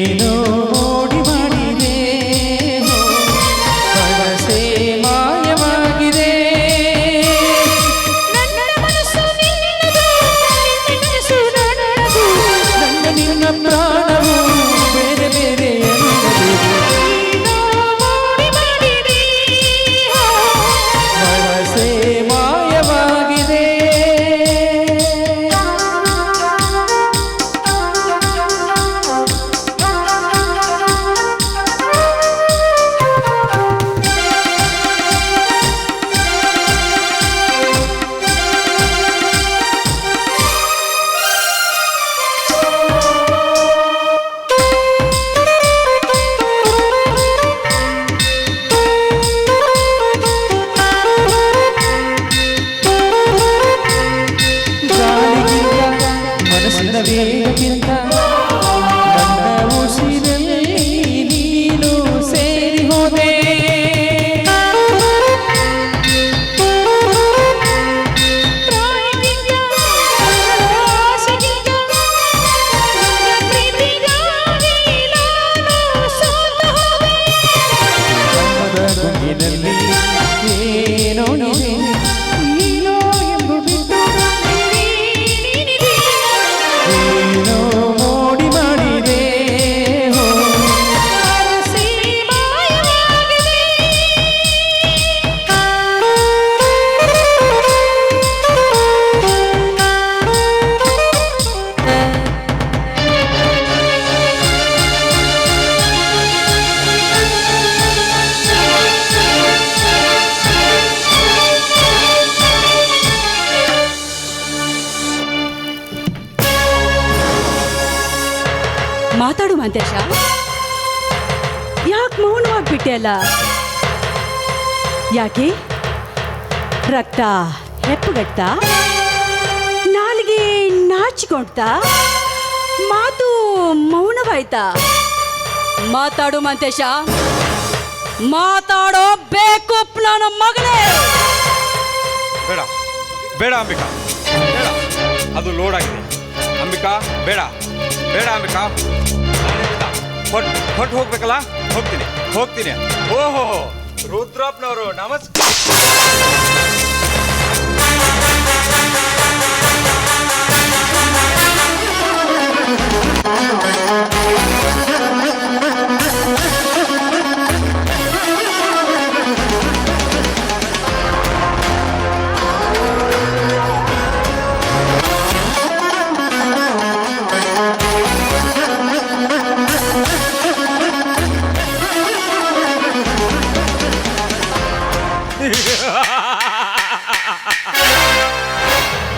ಏನೋ ಮೋಡಿ ಮಾಡಿದೆ ಮನಸೇ ಮಾಯವಾಗಿದೆ ನನ್ನ ಮನಸ್ಸು ನಿನ್ನದು ನಿನ್ನ ಮನಸ್ಸು ನನ್ನದು ನನ್ನ ನಿನ್ನ ಪ್ರಾಣವು ಬೇರೆ ಬೇರೆ ಏನೋ ಮೋಡಿ ಮಾಡಿದೆ ಮನಸೇ ಮಾಯವಾಗಿದೆ ಮನಸ್ಸಿನ ವೇಗಕ್ಕಿಂತ ನನ್ನ ಉಸಿರಲ್ಲಿ ನೀನು ಸೇರಿ ಹೋದೆ ಪ್ರಾಣಕ್ಕಿಂತ ಆಸೆಗಿಂತ ನನ್ನ ಪ್ರೀತಿಗಾಗಿ ನಾನು ಸೋತು ಹೋದೆ ಮನದ ಗುಂಗಿನಲ್ಲಿ ಏನೋ ಇದೆ ನೀನೋ ಎಂದು ಬಿಟ್ಟು ಏನೋ ಮೋಡಿ ಮಾಡಿದೆ ಮನಸ್ಸೇ ಮಾಯವಾಗಿದೆ ಮಾತಾಡು ಮಂತೇಶ, ಯಾಕೆ ಮೌನವಾಗ್ಬಿಟ್ಟೆ ಅಲ್ಲ? ಯಾಕೆ ರಕ್ತ ಹೆಪ್ಪುಗಟ್ಟ, ನಾಲಿಗೆ ನಾಚಿಕೊಂಡ್ತ, ಮಾತು ಮೌನವಾಯ್ತಾ? ಮಾತಾಡು ಮಂತೇಶ, ಮಾತಾಡೋ ಬೇಕು ನನ್ನ ಮಗಳೇ. ಬೇಡ ಬೇಡ ಅಂಬಿಕಾ, ಬೇಡ, ಅದು ಲೋಡ್ ಆಗಿದೆ. ಅಂಬಿಕಾ ಬೇಡ ಬೇಡ ಅಂಬಿಕಾ, ಹೊಟ್ಟು ಹೋಗ್ಬೇಕಲ್ಲ, ಹೋಗ್ತೀನಿ. ಓಹೋ ರುದ್ರಪ್ಪನವರು ನಮಸ್ಕಾರ.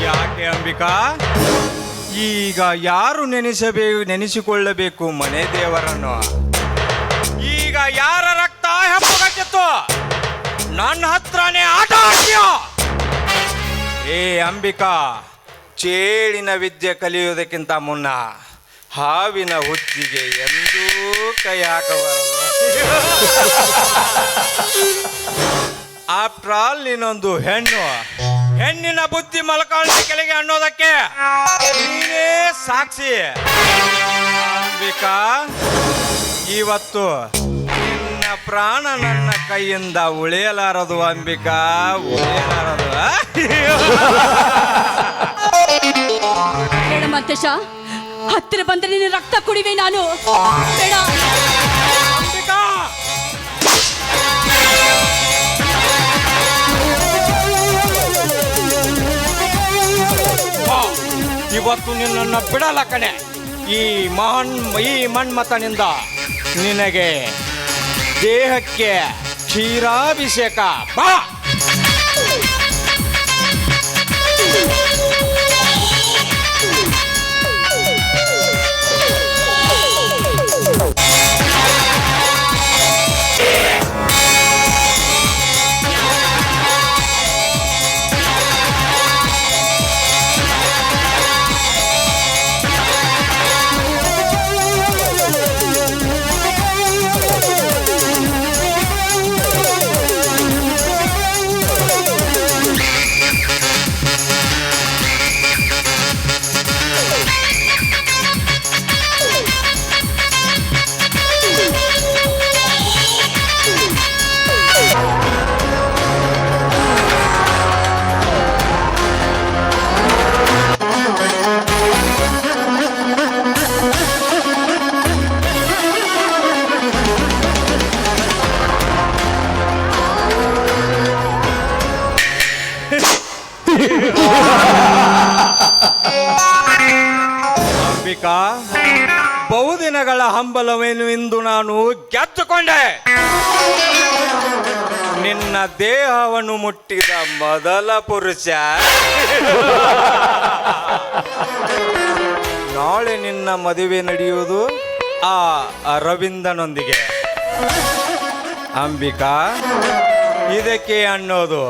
ಯಾಕೆ ಅಂಬಿಕಾ, ಈಗ ಯಾರು ನೆನೆಸಿಕೊಳ್ಳಬೇಕು ಮನೆ ದೇವರನ್ನು? ಈಗ ಯಾರ ರಕ್ತ ಹೆಪ್ಪುಗಟ್ಟಿತ್ತು? ನನ್ನ ಹತ್ರನೇ ಆಟ ಆಡ್ತೀಯೋ? ಏ ಅಂಬಿಕಾ, ಚೇಳಿನ ವಿದ್ಯೆ ಕಲಿಯುವುದಕ್ಕಿಂತ ಮುನ್ನ ಹಾವಿನ ಹುಚ್ಚಿಗೆ ಎಂದೂ ಕೈ ಹಾಕಬಾರದು. ಆಫ್ಟರ್ ಆಲ್ ನೀನೊಂದು ಹೆಣ್ಣಿನ ಬುದ್ಧಿ ಮೊಳಕಾಲಿನ ಕೆಳಗೆ ಅನ್ನೋದಕ್ಕೆ ನೀನೇ ಸಾಕ್ಷಿ. ಅಂಬಿಕಾ, ಇವತ್ತು ನಿನ್ನ ಪ್ರಾಣ ನನ್ನ ಕೈಯಿಂದ ಉಳಿಯಲಾರದು ಅಂಬಿಕಾ, ಉಳಿಯಲಾರದು. ಬೇಡ ಮಂತೇಶ, ಹತ್ತಿರ ಬಂದ್ರೆ ನಿನ್ನ ರಕ್ತ ಕುಡಿವೆ ನಾನು. ಬೇಡ ಅಂಬಿಕಾ, ಇವತ್ತು ನಿನ್ನನ್ನು ಬಿಡಲ್ಲ ಕಣೆ. ಈ ಮನ್ಮಥನಿಂದ ನಿನಗೆ ದೇಹಕ್ಕೆ ಕ್ಷೀರಾಭಿಷೇಕ. ಬಾ. ಅಂಬಿಕಾ, ಬಹುದಿನಗಳ ಹಂಬಲವೇನು ಇಂದು ನಾನು ಗೆದ್ದುಕೊಂಡೆ. ನಿನ್ನ ದೇಹವನ್ನು ಮುಟ್ಟಿದ ಮೊದಲ ಪುರುಷ. ನಾಳೆ ನಿನ್ನ ಮದುವೆ ನಡೆಯುವುದು ಆ ಅರವಿಂದನೊಂದಿಗೆ. ಅಂಬಿಕಾ, ಇದಕ್ಕೆ ಅನ್ನೋದು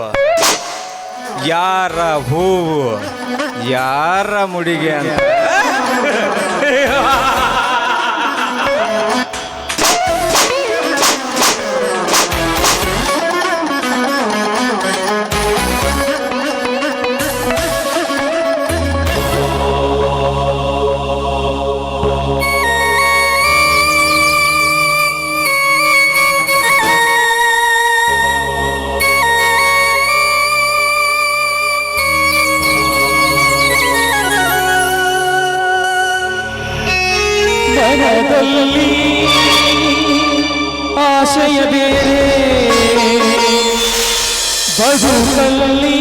ಯಾರ ಹೂವು ಯಾರ ಮುಡಿಗೆ ಅಂತ. ಮನದಲ್ಲಿ ಆಶಯ ಬೇರೆ, ಬದುಕಲ್ಲಿ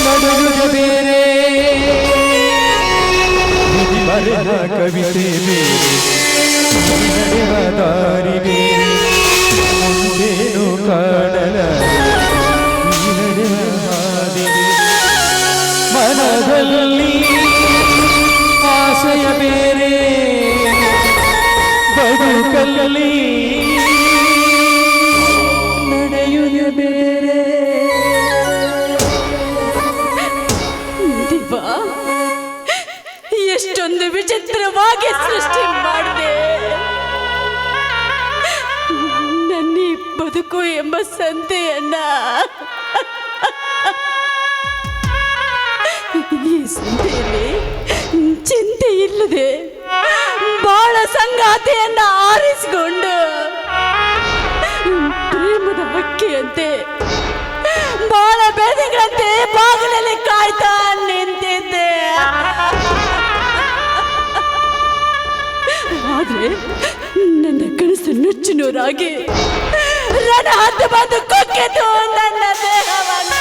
ನಡುಗುದ ಬೇರೆ, ಬರೆದ ಕವಿತೆ ಬೇರೆ, ನಡೆವ ದಾರಿ ಬೇರೆ, ಮುಂದೇನು ಕಾಣಲ ಈ ನಡೆವ ಹಾದಿ ಬೇರೆ. ಮನದಲ್ಲಿ ಆಶಯ ಬೇರೆ, ಬದುಕಲ್ಲಿ ನಡೆಯುವ ಬೇರೆ. ದಿವ, ಎಷ್ಟೊಂದು ವಿಚಿತ್ರವಾಗಿ ಸೃಷ್ಟಿ ಮಾಡಿದೆ. ನನ್ನ ಈ ಬದುಕು ಎಂಬ ಸಂತೆಯನ್ನ ಈ ಸಂತೆಯಲ್ಲಿ ಚಿಂತೆ ಇಲ್ಲದೆ ಬಾಳ ಸಂಗಾತಿಯನ್ನ ಆರಿಸಿಕೊಂಡು ಪ್ರೇಮದ ಹಕ್ಕಿಯಂತೆ ಬಾಳ ಬೆಳೆದಂತೆ ಬಾಗಿಲಲ್ಲಿ ಕಾಯ್ತಾ ನಿಂತಿದ್ದೆ. ಆದ್ರೆ ನನ್ನ ಕನಸು ನುಚ್ಚುನೂರಾಗಿ ನನ್ನ ಹತ್ತು ಬಂದು ಕೊಕ್ಕಿತು ನನ್ನ ದೇಹವನ್ನ.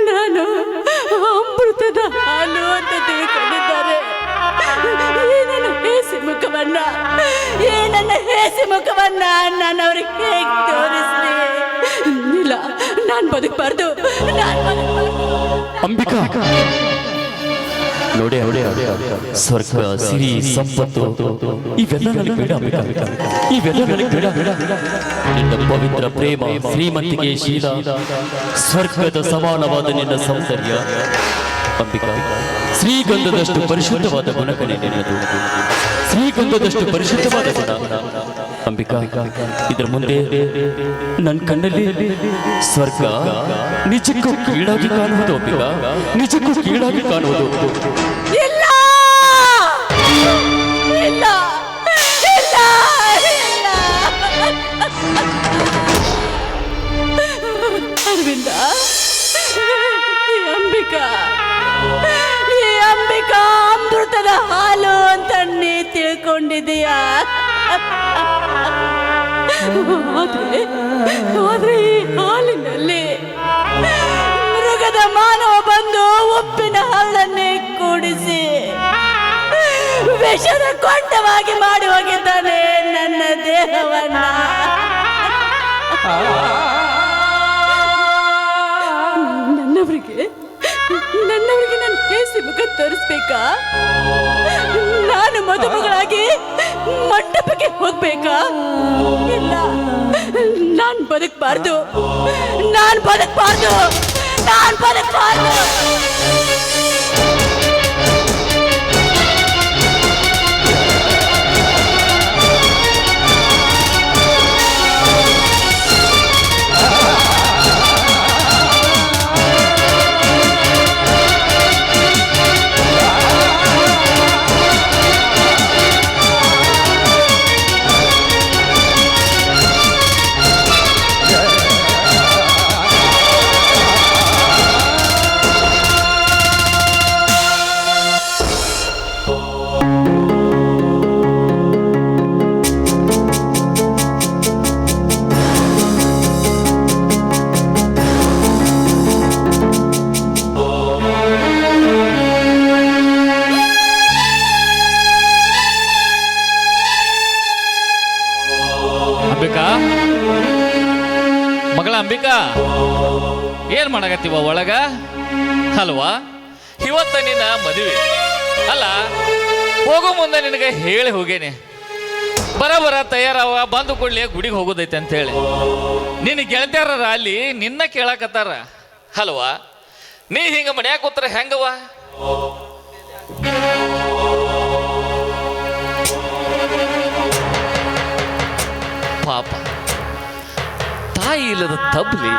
ನಾನು ಅಮೃತದ ಹಾಲು ಅಂತ ತಿಳ್ಕೊಂಡಿದ್ದಾರೆ. ನನ್ನ ಹೇಸಿ ಮುಖವನ್ನ ನಾನು ಅವ್ರಿಗೆ ಹೇಗೆ ತೋರಿಸ್ಲಿ? ಇಲ್ಲ, ನಾನು ಬದುಕಬಾರ್ದು. ಅಂಬಿಕಾ, ನೋಡಿ ಸ್ವರ್ಗ, ಸಿರಿ, ಸಂಪತ್ತು ಇವೆಲ್ಲ ನನಗೆ ಬೇಡ ಅಂಬಿಕಾ, ಇವೆಲ್ಲ ನನಗೆ ಬೇಡ. ನಿನ್ನ ಪವಿತ್ರ ಪ್ರೇಮ, ಶ್ರೀಮಂತಿಕೆ, ಶೀಲ, ಸ್ವರ್ಗದ ಸಮಾನವಾದ ನಿನ್ನ ಸೌಂದರ್ಯ ಅಂಬಿಕಾ, ಶ್ರೀಗಂಧದಷ್ಟು ಪರಿಶುದ್ಧವಾದ ಗುಣಗಳೇ ನಿನ್ನದು. ಶ್ರೀಗಂಧದಷ್ಟು ಪರಿಶುದ್ಧವಾದ ಗುಣ ಅಂಬಿಕಾ. ಇದರ ಮುಂದೆ ನನ್ನ ಕಣ್ಣಲ್ಲಿ ಸ್ವರ್ಗ ನಿಜಕ್ಕೂ ಕೀಳಾಗಿ ಕಾಣುವುದು ಅಂಬಿಕಾ, ನಿಜಕ್ಕೂ ಕೀಳಾಗಿ ಕಾಣುವುದು. ಇಲ್ಲ ಇಲ್ಲ ಇಲ್ಲ ಇಲ್ಲ ಅರವಿಂದ, ಈ ಅಂಬಿಕಾ ಅಮೃತದ ಹಾಲು ಅಂತ ನೀ ತಿಳ್ಕೊಂಡಿದೀಯಾ? ಆದ್ರೆ ಈ ಹಾಲಿನಲ್ಲಿ ಮೃಗದ ಮಾನವ ಬಂದು ಉಪ್ಪಿನ ಹಳ್ಳನ್ನೇ ಕೂಡಿಸಿ ವಿಷದ ಕೊಂಡವಾಗಿ ಮಾಡಿ ಹೋಗಿದ್ದಾನೆ ನನ್ನ ದೇಹವನ್ನ. ನನ್ನವರಿಗೆ ನಾನು ಹೇಸಿ ಮುಖ ತೋರಿಸ್ಬೇಕಾ? ನಾನು ಮದುಮಗಳಾಗಿ ಮಂಟಪಕ್ಕೆ ಹೋಗ್ಬೇಕಾ? ಇಲ್ಲ, ನಾನು ಬದುಕಬಾರ್ದು. ಏನ್ ಮಾಡಕತ್ತೀವ ಒಳಗ ಅಲ್ವಾ? ಇವತ್ತ ನಿನ್ನ ಮದುವೆ ಅಲ್ಲ, ಹೋಗೋ ಮುಂದೆ ನಿನಗೆ ಹೇಳಿ ಹೋಗೇನೆ, ಬರ ತಯಾರವ, ಬಂದು ಕೂಡಲೇ ಗುಡಿಗೆ ಹೋಗೋದೈತೆ ಅಂತ ಹೇಳಿ. ನಿನ್ನ ಗೆಳತಿಯರ ಅಲ್ಲಿ ನಿನ್ನ ಕೇಳಕತ್ತಾರ ಅಲ್ವಾ? ನೀ ಹಿಂಗ ಮನ್ಯಾಗ ಕೂತ್ರ ಹೆಂಗವ? ಪಾಪ ತಾಯಿ ಇಲ್ಲದ ತಬ್ಲಿ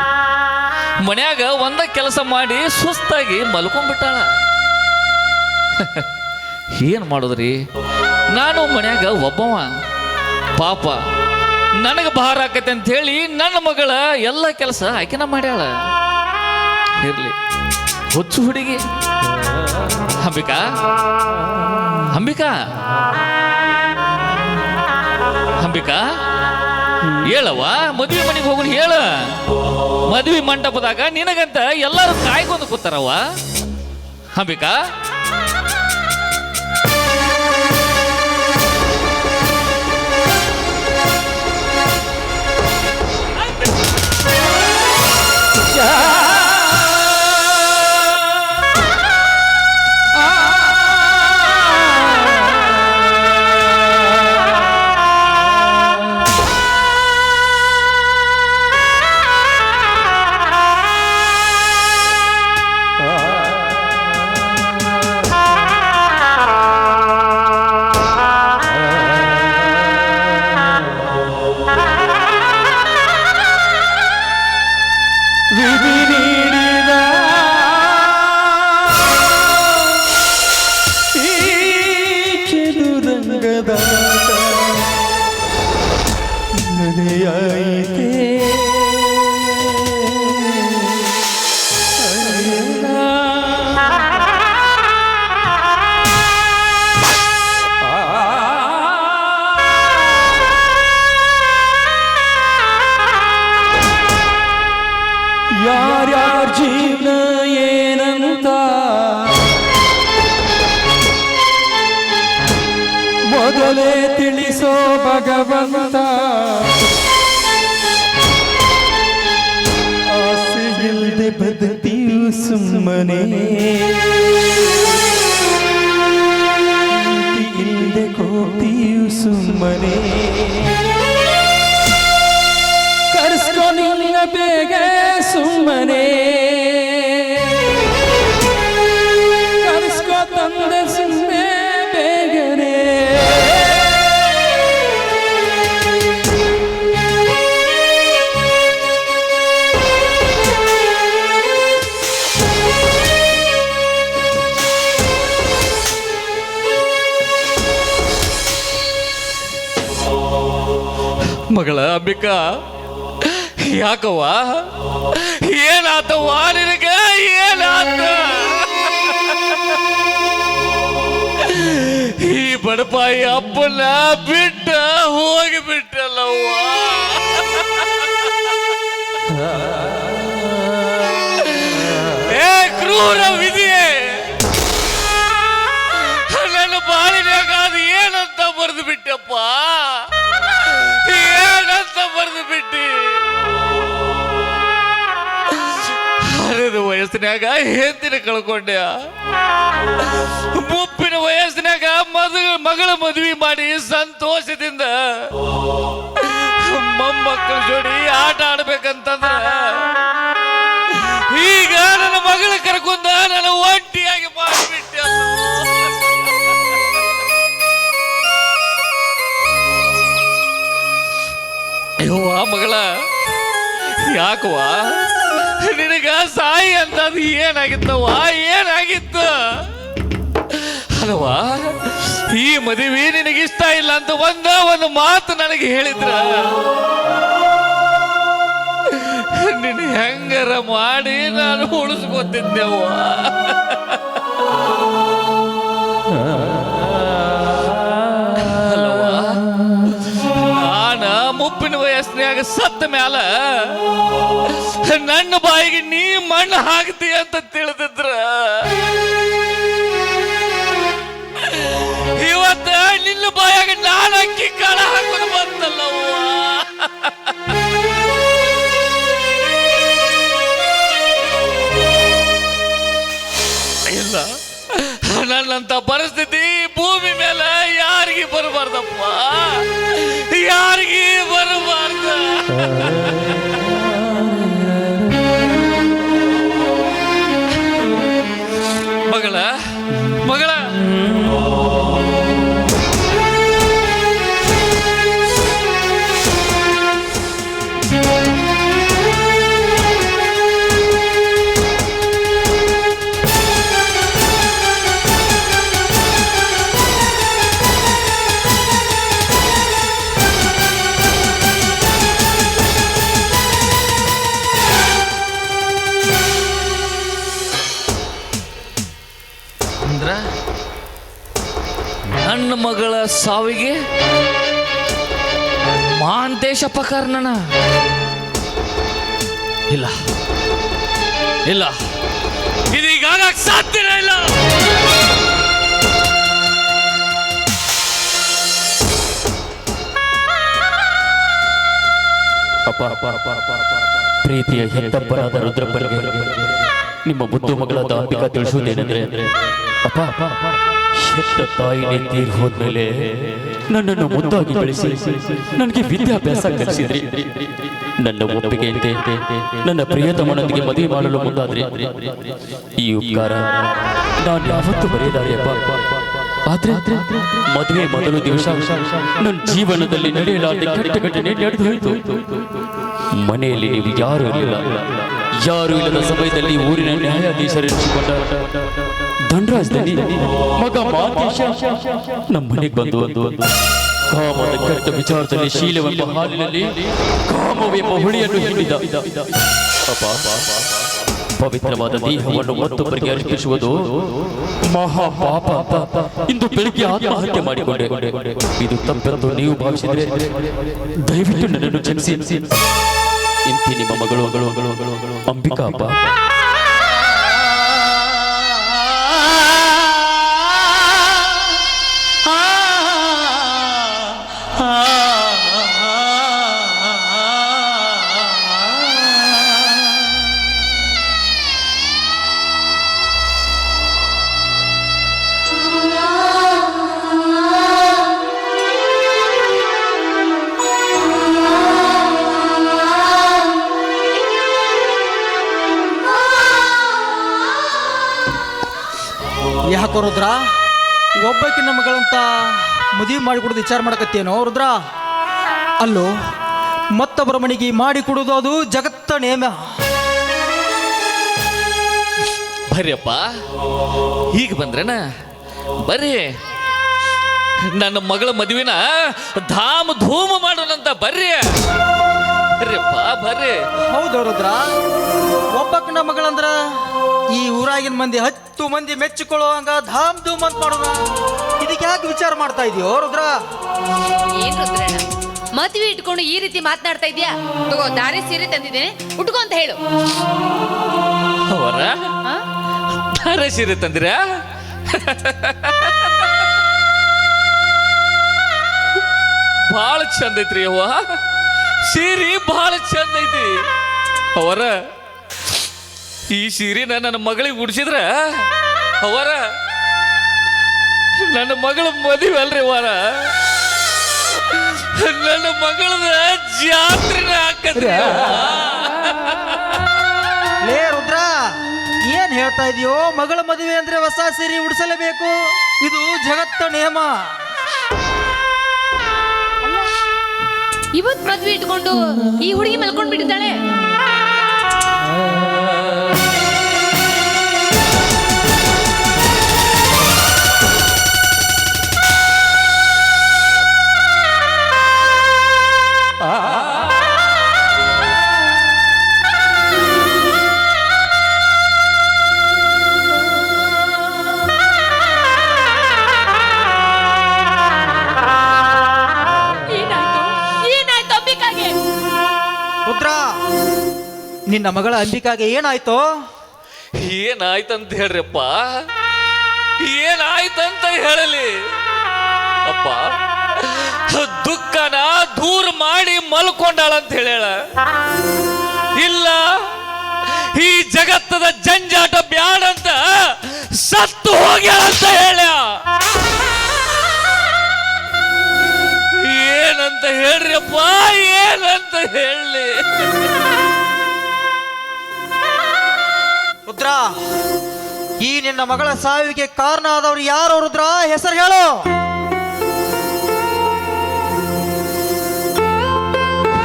ಮನ್ಯಾಗ ಒಂದ ಕೆಲಸ ಮಾಡಿ ಸುಸ್ತಾಗಿ ಮಲ್ಕೊಂಡ್ಬಿಟ್ಟಾಳ. ಏನ್ ಮಾಡುದ್ರಿ? ನಾನು ಮನ್ಯಾಗ ಒಬ್ಬವ, ಪಾಪ ನನಗೆ ಭಾರ ಆಕತೆ ಅಂತ ಹೇಳಿ ನನ್ನ ಮಗಳ ಎಲ್ಲ ಕೆಲಸ ಆಕಿನ ಮಾಡ್ಯಾಳ. ಇರ್ಲಿ, ಹುಚ್ಚು ಹುಡುಗಿ. ಅಂಬಿಕಾ, ಅಂಬಿಕಾ, ಅಂಬಿಕಾ, ಹೇಳವ, ಮದ್ವೆ ಮನೆಗೆ ಹೋಗೋಣ ಹೇಳ. ಮದ್ವೆ ಮಂಟಪದಾಗ ನಿನಗಂತ ಎಲ್ಲರೂ ಕಾಯ್ಕೊಂಡು ಕೂತಾರವ. ಅಂಬಿಕಾ, ವಿಧಿ ನೀಡಿದ ಈ ಚದುರಂಗದ ನಡೆಯಾಯಿತೆ. ಯಾರ್ಯಾರ ಜೀವನ ಏನಂತ ಮೊದಲೇ ತಿಳಿಸೋ ಭಗವಂತ. ಆಸೆ ಇಲ್ಲದೆ ಬದುಕಿಯು ಸುಮ್ಮನೆ, ಇಲ್ಲದೆ ಕೋತಿಯು ಸುಮ್ಮನೆ. ಕರ್ಸ್ಕೊ ನಿನ್ನ ಬೇಗ ಸುಮ್ಮನೆ, ಕರ್ಸ್ಕೊ ತಂದೆ ಸುಮ್ಮನೆ ಬೇಗನೆ. ಮಗಳ ಅಂಬಿಕಾ, ಯಾಕವ್ವ? ಏನಾತವ್ವ ನಿನಗ? ಏನಾತ? ಈ ಬಡಪಾಯಿ ಅಪ್ಪನ ಬಿಟ್ಟ ಹೋಗಿಬಿಟ್ಟಲ್ಲವ್ವ. ಏ ಕ್ರೂರ ವಿಧಿಯೇ, ನನ್ನ ಬಾಳಿನಾಗ ಅದು ಏನಂತ ಬರೆದು ಬಿಟ್ಟಪ್ಪ, ಏನಂತ ಬರೆದು ಬಿಟ್ಟಿ. ಹರಿದ ವಯಸ್ಸಿನಾಗ ಹೆಂದಿನ ಕಳ್ಕೊಂಡೆ, ಮುಪ್ಪಿನ ವಯಸ್ಸಿನಾಗ ಮಗಳ ಮದುವೆ ಮಾಡಿ ಸಂತೋಷದಿಂದ ಮೊಮ್ಮಕ್ಕಳ ಜೋಡಿ ಆಟ ಆಡ್ಬೇಕಂತಂದ್ರ ಈಗ ನನ್ನ ಮಗಳ ಕರ್ಕೊಂಡ ನನ್ನ ಒಂಟಿಯಾಗಿ ಮಾಡಿಬಿಟ್ಟೆ. ಯವ್ವ ಮಗಳ, ಯಾಕವ್ವ ನಿನಗ ಸಾಯಿ ಅಂತ ಏನಾಗಿತ್ತವ್ವ? ಏನಾಗಿತ್ತು ಅಲ್ವಾ? ಈ ಮದುವೆ ನಿನಗಿಷ್ಟ ಇಲ್ಲ ಅಂತ ಒಂದು ಮಾತು ನನಗೆ ಹೇಳಿದ್ರ ನಿನ್ನ ಹೆಂಗರ ಮಾಡಿ ನಾನು ಉಳಿಸ್ಕೊತಿದ್ದೆವ್ವ. ಅಲ್ವಾ? ನಾನ ಮುಪ್ಪಿನ ವಯಸ್ಸಿನಾಗ ಸತ್ತ ಮ್ಯಾಲ ನನ್ನ ಬಾಯಿಗೆ ನೀ ಮಣ್ಣು ಹಾಕ್ತಿ ಅಂತ ತಿಳಿದಿದ್ರ ಇವತ್ತ ನಿನ್ನ ಬಾಯಾಗ ನಾನು ಅಕ್ಕಿ ಕಾಳ ಹಾಕೊಂಡು ಬಂತಲ್ಲವ್ವ. ನನ್ನಂತ ಪರಿಸ್ಥಿತಿ ಭೂಮಿ ಮೇಲೆ ಯಾರಿಗೆ ಬರಬಾರ್ದಪ್ಪ, ಯಾರಿಗೆ ಬರಬಾರ್ದ. ಮಗಳ ಮಗಳ ನನ್ನ ಮಗಳ ಸಾವಿಗೆ ಮಾಂತೇಶಪ್ಪ ಕಾರಣನ? ಇಲ್ಲ ಇಲ್ಲ, ಇದೀಗ ಸಾಧ್ಯನೇ ಇಲ್ಲ. ಪ್ರೀತಿಯ ಹೆತ್ತಪ್ಪನಾದ ರುದ್ರಪ್ಪನಿಗೆ ನಿಮ್ಮ ಮುದ್ದು ಮಗಳಾದ ಅಂಬಿಕಾ ತಿಳಿಸುವುದೇನೆಂದ್ರೆ, ಅಪ್ಪ ಹೆತ್ತ ತಾಯಿನೇ ತೀರ್ ಹೋದ್ಮೇಲೆ ನನ್ನನ್ನು ಮುದ್ದಾಗಿ ಬೆಳೆಸಿ ನನಗೆ ವಿದ್ಯಾಭ್ಯಾಸ ಕಲಿಸಿದ್ರಿ. ನನ್ನ ಒಪ್ಪಿಗೆಯಂತೆ ನನ್ನ ಪ್ರಿಯತಮನೊಂದಿಗೆ ಮದುವೆ ಮಾಡಲು ಮುಂದಾದ್ರಿ. ಈ ಉಪಕಾರ ನಾನು ಯಾವತ್ತೂ ಬರೆಯಲಾರೆಯಪ್ಪ. ಆದ್ರೆ ಮದುವೆ ಮೊದಲು ದಿವಸ ನನ್ನ ಜೀವನದಲ್ಲಿ ನಡೆಯಲಾದ ಕೆಟ್ಟ ಘಟನೆ ನಡೆದು ಹೋಯಿತು. ಮನೆಯಲ್ಲಿ ನೀವು ಯಾರೂ ಇರಲಿಲ್ಲ. ಯಾರು ಇಲ್ಲದ ಸಮಯದಲ್ಲಿ ಊರಿನ ನ್ಯಾಯಾಧೀಶರೆನಿಸಿಕೊಂಡ ಧನರಾಜದಲ್ಲಿ ಮಗ ಮಾಂತೇಶ ನಮ್ಮ ಮನೆಗೆ ಬಂದು ಕಾಮದ ಕೆಟ್ಟ ವಿಚಾರದಲ್ಲಿ ಶೀಲವೆಂಬ ಹಾಲಿನಲ್ಲಿ ಕಾಮವೆಂಬ ಹುಳಿಯನ್ನು ಹಿಂಡಿದ. ಪವಿತ್ರವಾದ ದೇಹವನ್ನು ಮತ್ತೊಬ್ಬರಿಗೆ ಅರ್ಪಿಸುವುದು ಮಹಾಪಾಪ. ಇಂದು ಬೆಳಿಗ್ಗೆ ಆತ್ಮಹತ್ಯೆ ಮಾಡಿಕೊಂಡೆ. ಇದು ತಪ್ಪೆಂದು ನೀವು ಭಾವಿಸಿದರೆ ದಯವಿಟ್ಟು ನನ್ನನ್ನು ಕ್ಷಮಿಸಿ. ಇಂತಿ ನಿಮ್ಮ ಮಗಳು ಅಂಬಿಕಾ ಅಪ್ಪ. ಯಾಕೋ ರುದ್ರ, ಒಬ್ಬಾಕಿನ ಮಗಳಂತ ಮದುವೆ ಮಾಡಿಕೊಡೋದು ವಿಚಾರ ಮಾಡಕತ್ತೇನೋ ರುದ್ರ? ಅಲ್ಲೋ, ಮತ್ತೊಬ್ಬರ ಮನೆಗೆ ಮಾಡಿಕೊಡೋದು ಅದು ಜಗತ್ತ ನೇಮ. ಬರ್ರಿಯಪ್ಪ, ಈಗ ಬಂದ್ರೇನ? ಬರ್ರಿ, ನನ್ನ ಮಗಳ ಮದುವೆನ ಧಾಮ್ ಧೂಮ್ ಮಾಡೋಣಂತ. ಬರ್ರಿ ಬರ್ರಿಯಪ್ಪ, ಬರ್ರಿ. ಹೌದು ರುದ್ರ, ಒಬ್ಬಾಕಿನ ಮಗಳಂದ್ರ ಈ ಊರಾಗಿನ ಮಂದಿ 10 ಮಂದಿ ಮೆಚ್ಚಿಕೊಳ್ಳೋ ಹಂಗ ಧಾಮ್ ಧೂಮ್ ಅಂತ ಮಾಡೋಣ. ಇದಕ್ಕೆ ಯಾಕೆ ವಿಚಾರ ಮಾಡ್ತಾ ಇದೆಯೋ ರುದ್ರ? ಏನ್ ರುದ್ರಣ್ಣ, ಮದುವೆ ಇಟ್ಕೊಂಡು ಈ ರೀತಿ ಮಾತನಾಡ್ತಾ ಇದೀಯಾ? ತಗೋ, ದಾರಿ ಸೀರೆ ತಂದಿದ್ದೇನೆ, ಉಟ್ಕೋ ಅಂತ ಹೇಳು. ಅವರ ಧಾರೆ ಸೀರೆ ತಂದಿರ? ಭಾಳ ಚಂದ ಐತ್ರಿ ಅವ್ವ, ಸೀರೆ ಭಾಳ ಚಂದ ಐತಿ. ಅವರ ಈ ಸೀರೆನ ನನ್ನ ಮಗಳಿಗೆ ಉಡಿಸಿದ್ರ ಅವರ ನನ್ನ ಮಗಳ ಮದುವೆ ಅಲ್ರಿ ಅವರ, ನನ್ನ ಮಗಳದ ಜಾತ್ರೆನ ಹಾಕತ್ರಿ. ಲೇ ರುದ್ರ, ಏನ್ ಹೇಳ್ತಾ ಇದೆಯೋ? ಮಗಳ ಮದುವೆ ಅಂದ್ರೆ ಹೊಸ ಸೀರೆ ಉಡಿಸಲೇಬೇಕು, ಇದು ಜಗತ್ತ ನೇಮ. ಇವತ್ ಮದ್ವೆ ಇಟ್ಕೊಂಡು ಈ ಹುಡುಗಿ ಮಲ್ಕೊಂಡ್ ಬಿಟ್ಟಿದ್ದಾಳೆ. ನಿನ್ನ ಮಗಳ ಅಂಬಿಕಾಗೆ ಏನಾಯ್ತು? ಏನಾಯ್ತಂತ ಹೇಳ್ರಪ್ಪ, ಏನಾಯ್ತಂತ ಹೇಳಲಿ ಅಪ್ಪ. ದುಃಖನ ದೂರ ಮಾಡಿ ಮಲ್ಕೊಂಡಾಳಂತ ಹೇಳ. ಇಲ್ಲ, ಈ ಜಗತ್ತದ ಜಂಜಾಟ ಬ್ಯಾಡಂತ ಸತ್ತು ಹೋಗ್ಯಾಳಂತ ಹೇಳ. ಹೇಳಪ್ಪ, ಏನಂತ ಹೇಳಿ? ರುದ್ರ, ಈ ನಿನ್ನ ಮಗಳ ಸಾವಿಗೆ ಕಾರಣ ಆದವ್ರು ಯಾರು ರುದ್ರ? ಹೆಸರು ಹೇಳು.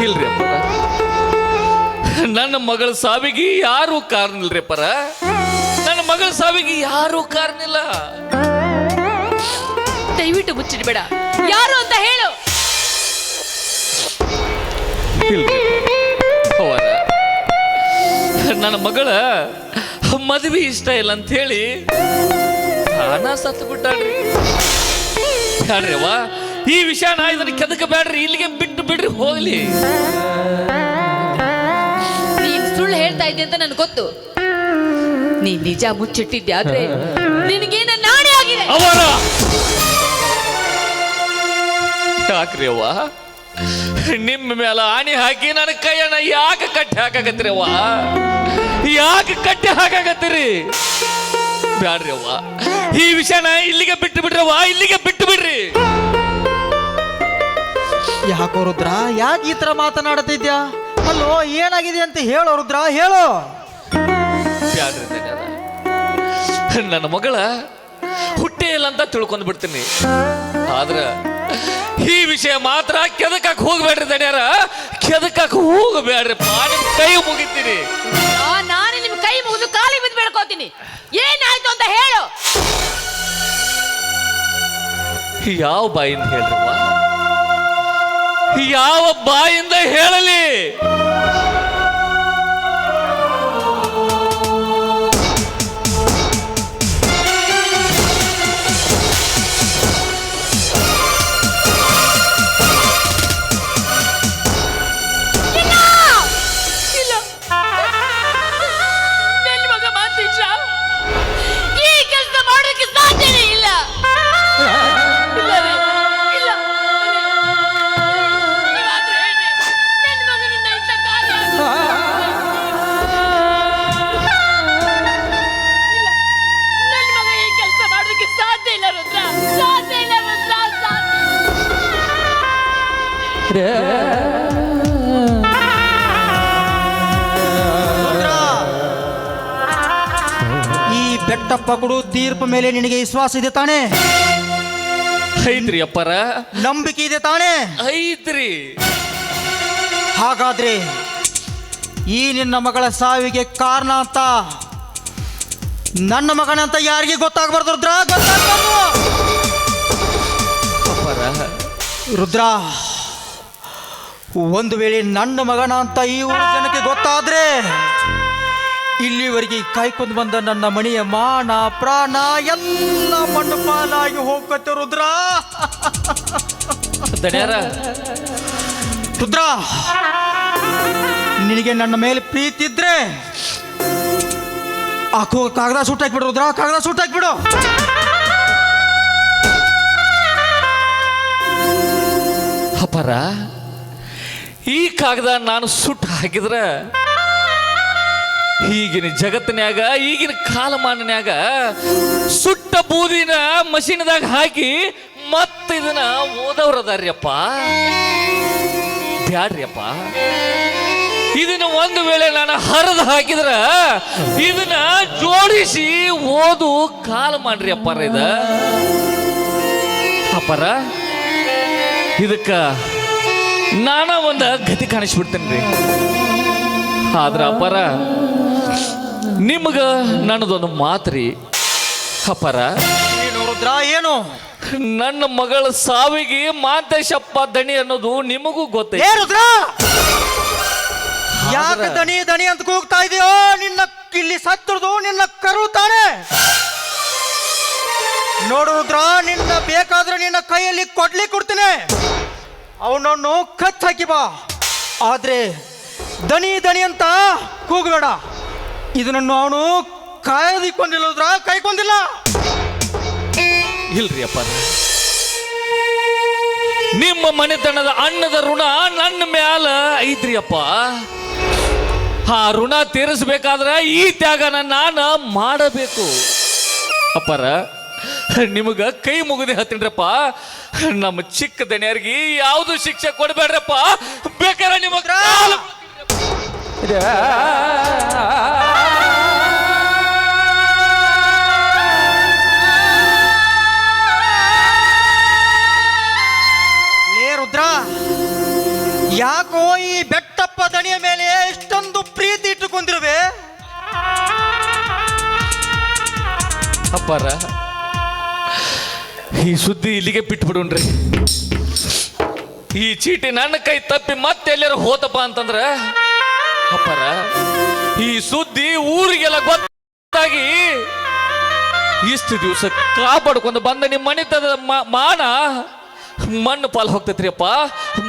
ಇಲ್ರಿ ಅಪ್ಪರ, ನನ್ನ ಮಗಳ ಸಾವಿಗೆ ಯಾರು ಕಾರಣ ಇಲ್ರಿ ಅಪ್ಪರ. ನನ್ನ ಮಗಳ ಸಾವಿಗೆ ಯಾರು ಕಾರಣ ಇಲ್ಲ. ದಯವಿಟ್ಟು ಮುಚ್ಚಿಡ್ಬೇಡ, ಯಾರು ಅಂತ ಹೇಳು. ಇಲ್ರಿ ಅವರ, ನನ್ನ ಮಗಳ ಮದುವೆ ಇಷ್ಟ ಇಲ್ಲ ಅಂತ ಹೇಳಿ ಪ್ರಾಣ ಸತ್ತು ಬಿಟ್ಟಾಳ್ರಿ. ಬ್ಯಾಡ್ರಿ ಅವ್ವ, ಈ ವಿಷಯ ನಾ ಇದನ್ನ ಕೆದಕ ಬ್ಯಾಡ್ರಿ, ಇಲ್ಲಿಗೆ ಬಿಟ್ಟು ಬಿಡ್ರಿ ಹೋಗ್ಲಿ. ನೀನ್ ಸುಳ್ಳು ಹೇಳ್ತಾ ಇದ್ದೆ ಅಂತ ನನ್ಗೆ ಗೊತ್ತು. ನೀನ್ ನಿಜ ಮುಚ್ಚಿಟ್ಟಿದ್ದೆ, ಆದ್ರೆ ನಿನಗೇನ ನಾಣೆ ಆಗಿದೆ. ಅವರ ಯಾಕ್ರಿ ಅವ್ವ, ನಿಮ್ಮ ಮೇಲೆ ಆಣಿ ಹಾಕಿ ನನ್ನ ಕೈಯನ್ನ ಯಾಕೆ ಕಟ್ಟಿ ಹಾಕಾಕತ್ತೀರಿ ಅವ್ವ? ಯಾಕೆ ಕಟ್ಟಿ ಹಾಕಾಕತ್ತೀರಿ? ಬ್ಯಾಡ್ರಿ ಅವ್ವ, ಈ ವಿಷಯನ ಇಲ್ಲಿಗೆ ಬಿಟ್ಟು ಬಿಡ್ರಿ ಅವ್ವ, ಇಲ್ಲಿಗೆ ಬಿಟ್ಟು ಬಿಡ್ರಿ. ಯಾಕೋ ರುದ್ರ, ಯಾಕೆ ಈ ತರ ಮಾತನಾಡ್ತಿದ್ಯಾ? ಅಲ್ಲೋ, ಏನಾಗಿದೆ ಅಂತ ಹೇಳೋ ರುದ್ರ, ಹೇಳು. ಬ್ಯಾಡ್ರಿ ದಣ್ಯರ, ನನ್ನ ಮಗಳ ಹುಟ್ಟೇ ಇಲ್ಲ ಅಂತ ತಿಳ್ಕೊಂಡ್ ಬಿಡ್ತೀನಿ. ಆದ್ರ ಈ ವಿಷಯ ಮಾತ್ರ ಕೆದಕಕ್ಕೆ ಹೋಗ್ಬೇಡ್ರಿ ದಣ್ಯರ, ಕೆದಕಕ್ಕೆ ಹೋಗಬೇಡ್ರಿಪ್ಪ, ನಿಮ್ ಕೈ ಮುಗಿತೀನಿ. ನಾನು ನಿಮ್ ಕೈ ಮುಗಿದು ಕಾಲಿಗೆ ಬಿದ್ದು ಬೇಡ್ಕೋತೀನಿ. ಏನಾಯ್ತು ಅಂತ ಹೇಳು. ಯಾವ ಬಾಯಿಂದ ಹೇಳ್ರವ್ವ? ಯಾವ ಬಾಯಿಂದ ಹೇಳಲಿ? ನನ್ನ ಮಗ ಮಾತಿಂಚ ಈ ಕೆಲಸ ಮಾಡೋದಕ್ಕೆ ಸಾಧ್ಯನೇ ಇಲ್ಲ. ಇಲ್ಲ ರೀ, ಇಲ್ಲ. ನೀವಾದ್ರೂ ಹೇಳಿ, ನನ್ನ ಮಗನಿಂದ ಇಂಥ ಕಾರ್ಯ ಇಲ್ಲ. ನನ್ನ ಮಗ ಈ ಕೆಲಸ ಮಾಡೋದಕ್ಕೆ ಸಾಧ್ಯ ಇಲ್ಲ ರುದ್ರ, ಸಾಧ್ಯ ಇಲ್ಲ ರುದ್ರ, ಸಾಧ್ಯ. ಈ ಬೆಟ್ಟಪ್ಪ ಕೊಡು ತೀರ್ಪು ಮೇಲೆ ನಿನಗೆ ವಿಶ್ವಾಸ ಇದೆ ತಾನೇ? ಐತ್ರಿ ಅಪ್ಪರ, ನಂಬಿಕೆ ಇದೆ ತಾನೇ? ಐತ್ರಿ. ಹಾಗಾದ್ರೆ ಈ ನಿನ್ನ ಮಗಳ ಸಾವಿಗೆ ಕಾರಣ ಅಂತ ನನ್ನ ಮಗನಂತ ಯಾರಿಗೆ ಗೊತ್ತಾಗಬಾರ್ದು ರುದ್ರ, ಗೊತ್ತಾಗಬಾರ್ದು. ಅಪ್ಪರ, ರುದ್ರ, ಒಂದು ವೇಳೆ ನನ್ನ ಮಗನ ಅಂತ ಈ ಊರ ಜನಕ್ಕೆ ಗೊತ್ತಾದ್ರೆ ಇಲ್ಲಿವರೆಗೆ ಕಾಯ್ಕೊಂಡು ಬಂದ ನನ್ನ ಮಣಿಯ ಮಾನ ಪ್ರಾಣ ಎಲ್ಲ ಮಣ್ಣು ಪಾಲಾಗಿ ಹೋಗತ್ತೆ ರುದ್ರ. ದಣ್ಯರ, ರುದ್ರ, ನಿನಗೆ ನನ್ನ ಮೇಲೆ ಪ್ರೀತಿ ಇದ್ರೆ ಆ ಕಾಗದ ಸುಟ್ಟಾಕ್ಬಿಡು ರುದ್ರ, ಕಾಗದ ಸುಟ್ಟಾಕ್ಬಿಡು. ಅಪ್ಪರ, ಈ ಕಾಗದ ನಾನು ಸುಟ್ಟು ಹಾಕಿದ್ರ ಈಗಿನ ಜಗತ್ತಿನ್ಯಾಗ, ಈಗಿನ ಕಾಲಮಾನನ್ಯಾಗ ಸುಟ್ಟ ಬೂದಿನ ಮಷೀನ್ದಾಗ ಹಾಕಿ ಮತ್ತೆ ಇದನ್ನ ಓದವ್ರದಾರ್ಯಪ್ಪ. ಬ್ಯಾಡ್ರಿಯಪ್ಪ, ಇದನ್ನ ಒಂದು ವೇಳೆ ನಾನು ಹರಿದು ಹಾಕಿದ್ರ ಇದನ್ನ ಜೋಡಿಸಿ ಓದು ಕಾಲಮಾನ್ರಿ ಅಪ್ಪರ. ಇದ ಅಪ್ಪರ, ಇದಕ್ಕ ನಾನ ಒಂದ ಗತಿ ಕಾಣಿಸ್ಬಿಡ್ತೇನೆ ರೀ. ಆದ್ರ ಅಪ್ಪರ, ನಿಮ್ಗ ನನ್ನದೊಂದು ಮಾತ್ರಿ ಅಪ್ಪರ. ಏನು ರುದ್ರ, ಏನು? ನನ್ನ ಮಗಳ ಸಾವಿಗೆ ಮಾಂತೇಶಪ್ಪ ದಣಿ ಅನ್ನೋದು ನಿಮಗೂ ಗೊತ್ತೇ. ಏ ರುದ್ರ, ಯಾಕೆ ದಣಿ ದಣಿ ಅಂತ ಕೂಗ್ತಾ ಇದೆಯೋ? ನಿನ್ನ ಇಲ್ಲಿ ಸತ್ತುದು ನಿನ್ನ ಕರು ತಾನೆ. ನೋಡು ರುದ್ರ, ನಿನ್ನ ಬೇಕಾದ್ರೆ ನಿನ್ನ ಕೈಯಲ್ಲಿ ಕೊಡ್ತೀನಿ, ಅವನನ್ನು ಕಚ್ ಹಾಕಿ ಬಾ. ಆದ್ರೆ ದಣಿ ದಣಿ ಅಂತ ಕೂಗಬೇಡ. ಇದನ್ನು ಅವನು ಕಾಯ್ದಿಕೊಂಡಿಲ್ಲ ರುದ್ರ, ಕಾಯ್ಕೊಂಡಿಲ್ಲ. ಇಲ್ರಿ ಅಪ್ಪ, ನಿಮ್ಮ ಮನೆತನದ ಅನ್ನದ ಋಣ ನನ್ನ ಮ್ಯಾಲ ಐತ್ರಿ ಅಪ್ಪ. ಆ ಋಣ ತೀರಿಸಬೇಕಾದ್ರೆ ಈ ತ್ಯಾಗನ ನಾನು ಮಾಡಬೇಕು ಅಪ್ಪರ. ನಿಮಗ ಕೈ ಮುಗಿದೆ ಹತ್ತಿನ್ರಪ್ಪ, ನಮ್ಮ ಚಿಕ್ಕ ದಣಿಯರಿಗೆ ಯಾವುದು ಶಿಕ್ಷೆ ಕೊಡಬೇಡ್ರಪ್ಪ. ಬೇಕಾದ್ರೆ ನಿಮ್ಮ ಲೇ ರುದ್ರ, ಯಾಕೋ ಈ ಬೆಟ್ಟಪ್ಪ ದಣಿಯ ಮೇಲೆ ಎಷ್ಟೊಂದು ಪ್ರೀತಿ ಇಟ್ಟುಕೊಂಡಿರುವೆ? ಅಪ್ಪಾರ, ಈ ಸುದ್ದಿ ಇಲ್ಲಿಗೆ ಬಿಟ್ಬಿಡುಣ್ರಿ. ಈ ಚೀಟಿ ನನ್ನ ಕೈ ತಪ್ಪಿ ಮತ್ತೆ ಎಲ್ಲಾರು ಹೋತಪ್ಪ ಅಂತಂದ್ರ ಅಪ್ಪಾರ, ಈ ಸುದ್ದಿ ಊರಿಗೆಲ್ಲ ಗೊತ್ತಾಗಿ ಇಷ್ಟು ದಿವಸ ಕಾಪಾಡ್ಕೊಂಡು ಬಂದ ನಿಮ್ಮ ಮನೆತದ ಮಾನ ಮಣ್ಣು ಪಾಲು ಹೋಗ್ತೈತ್ರಿ ಅಪ್ಪ,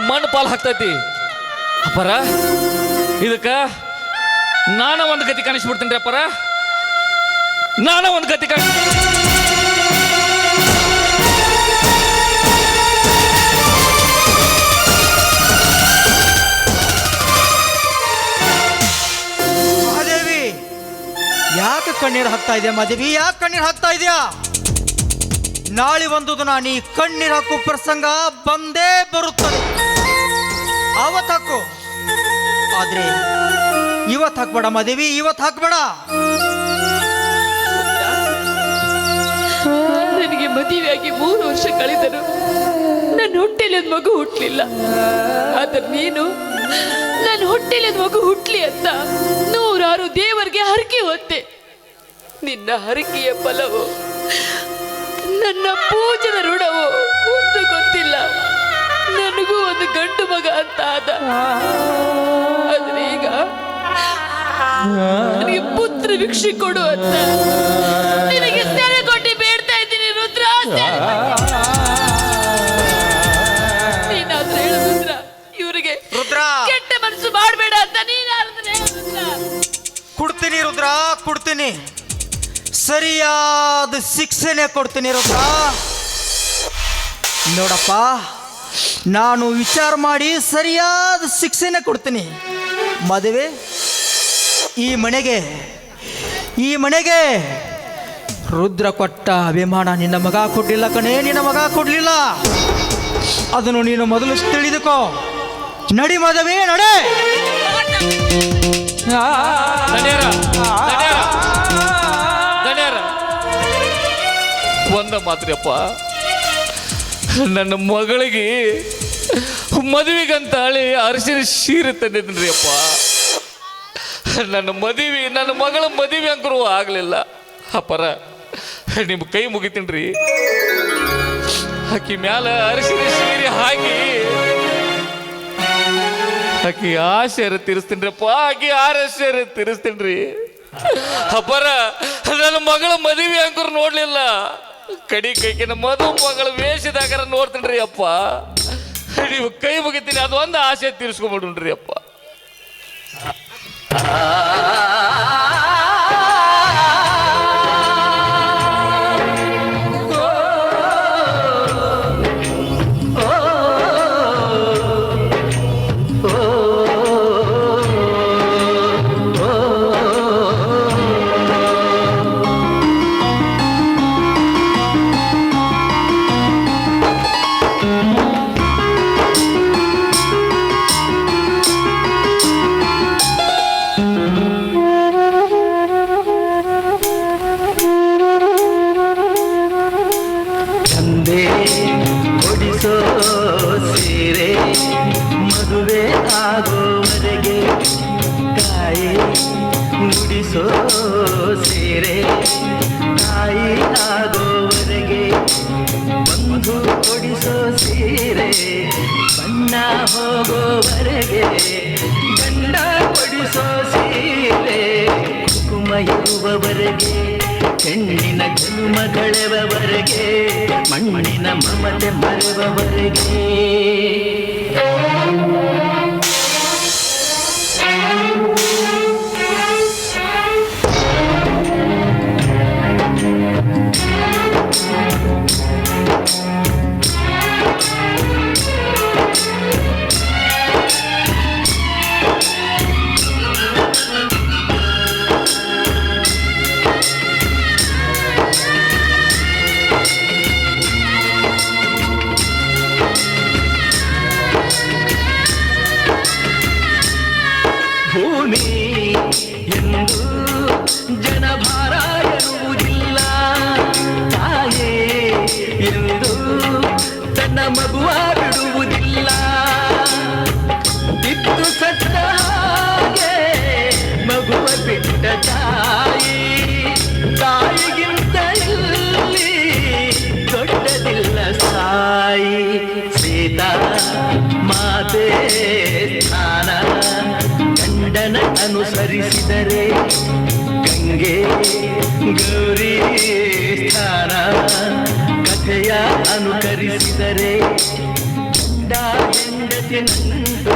ಮಣ್ಣು ಪಾಲು ಹಾಕ್ತೈತಿ. ಅಪ್ಪಾರ, ಇದಕ್ಕ ನಾನ ಒಂದು ಗತಿ ಕಾಣಿಸ್ಬಿಡ್ತೀನಿ ರೀ ಅಪ್ಪಾರ, ನಾನ ಒಂದು ಗತಿ ಮಹಾದೇವಿ, ಯಾಕೆ ಕಣ್ಣೀರು ಹಾಕ್ತಾ ಇದೆಯಾ ಮಾದೇವಿ? ಯಾಕೆ ಕಣ್ಣೀರು ಹಾಕ್ತಾ ಇದೆಯಾ? ನಾಳೆ ಒಂದು ದಿನ ನೀ ಕಣ್ಣೀರು ಹಾಕೋ ಪ್ರಸಂಗ ಬಂದೇ ಬರುತ್ತದೆ, ಅವತ್ತು ಹಾಕು. ಆದ್ರೆ ಇವತ್ತು ಹಾಕ್ಬೇಡ ಮಾದೇವಿ, ಇವತ್ತು ಹಾಕ್ಬೇಡ. ನನಗೆ ಮದುವೆಯಾಗಿ 3 ವರ್ಷ ಕಳೆದರು. ನನ್ನ ಹೊಟ್ಟೆಲಿ ಒಂದು ಮಗು ಹುಟ್ಟಲಿಲ್ಲ. ಆದ್ರೆ ನೀನು ನನ್ನ ಹೊಟ್ಟೆಲಿ ಒಂದು ಮಗು ಹುಟ್ಟಲಿ ಅಂತ 100 ದೇವರಿಗೆ ಹರಕೆ ಹೊತ್ತೆ. ನಿನ್ನ ಹರಕೆಯ ಫಲವು, ನನ್ನ ಪೂಜದ ಋಣವು ಒಂದು ಗೊತ್ತಿಲ್ಲ. ನನಗೂ ಒಂದು ಗಂಡು ಮಗ ಅಂತ ಆದ. ಆದ್ರೆ ಈಗ ನನಗೆ ಪುತ್ರ ಭಿಕ್ಷೆ ಕೊಡು ಅಂತ ನಿನಗೆ ಸೆರೆ ಕೊಟ್ಟು ಬೇಡ್ತಾ ಇದ್ದೀನಿ ರುದ್ರ. ನೀನಾದ್ರೂ ಹೇಳು ರುದ್ರ, ಇವರಿಗೆ ರುದ್ರ, ಕೆಟ್ಟ ಮನಸ್ಸು ಮಾಡಬೇಡ ಅಂತ ನೀನಾದ್ರೆ ಕೊಡ್ತೀನಿ ರುದ್ರ, ಕೊಡ್ತೀನಿ. ಸರಿಯಾದ ಶಿಕ್ಷೆನೆ ಕೊಡ್ತೀನಿ ರುದ್ರ. ನೋಡಪ್ಪ, ನಾನು ವಿಚಾರ ಮಾಡಿ ಸರಿಯಾದ ಶಿಕ್ಷೆನೆ ಕೊಡ್ತೀನಿ. ಮದುವೆ ಈ ಮನೆಗೆ ರುದ್ರ ಕೊಟ್ಟ ಅಭಿಮಾನ ನಿನ್ನ ಮಗ ಕೊಡ್ಲಿಲ್ಲ ಕಣೇ, ನಿನ್ನ ಮಗ ಕೊಡ್ಲಿಲ್ಲ. ಅದನ್ನು ನೀನು ಮೊದಲು ತಿಳಿದುಕೋ. ನಡಿ ಮದುವೆ, ನಡೆ. ಒಂದ ಮಾತ್ರಪ್ಪ, ನನ್ನ ಮಗಳಿಗೆ ಮದುವೆಗಂತಾಳಿ ಅರಿಶಿನ ಸೀರೆ ತಂದಿದ್ರಿ ಅಪ್ಪ. ನನ್ನ ಮಗಳ ಮದುವೆ ಅಂಕರೂ ಆಗ್ಲಿಲ್ಲ. ಅಪ್ಪರ, ನಿಮ್ ಕೈ ಮುಗಿತೀನ್ರಿ. ಆಕಿ ಮ್ಯಾಲ ಅರಿಶಿನ ಸೀರೆ ಹಾಕಿ ಆಕಿ ಆಸೆರ ತೀರಿಸ್ತೀನ್ರಪ್ಪ, ಆಕಿ ಆರಸೆರ ತೀರಿಸ್ತೀನ್ರಿ. ಅಪ್ಪರ, ನನ್ನ ಮಗಳ ಮದುವೆ ಅಂಕರು ನೋಡ್ಲಿಲ್ಲ. ಕಡಿ ಕೈಕಿನ ಮಗಳ ವೇಷದಾಗರ ನೋಡ್ತೀನ್ರಿ ಅಪ್ಪ. ನೀವು ಕೈ ಮುಗಿತೀನಿ, ಅದೊಂದು ಆಸೆ ತೀರಿಸ್ಕೊಂಡ್ಬಿಡ್ರಿ ಅಪ್ಪ. ಮದುವೆ ಆಗೋವರೆಗೆ ಕಾಯಿ ಮುಡಿಸೋ ಸೀರೆ, ತಾಯಿ ಆಗೋವರೆಗೆ ಬಂಧು ಕೊಡಿಸೋ ಸೀರೆ, ಬಣ್ಣ ಹೋಗೋವರೆಗೆ ಗಂಡ ಕೊಡಿಸೋ ಸೀರೆ, ಕುಂಕುಮ ಇರುವವರೆಗೆ ಹೆಣ್ಣಿನ ಜನ್ಮಗಳೆವರೆಗೆ, ಮಣ್ಣಿನ ಮಮತೆ ಮರೆವವರೆಗೆ. ಗೌರಿ ಸ್ಥಾನ ಕಥೆಯ ಅನುಕರಿಸಿದರೆ ಗಂಡ ಹೆಂಡತಿ ನಂದು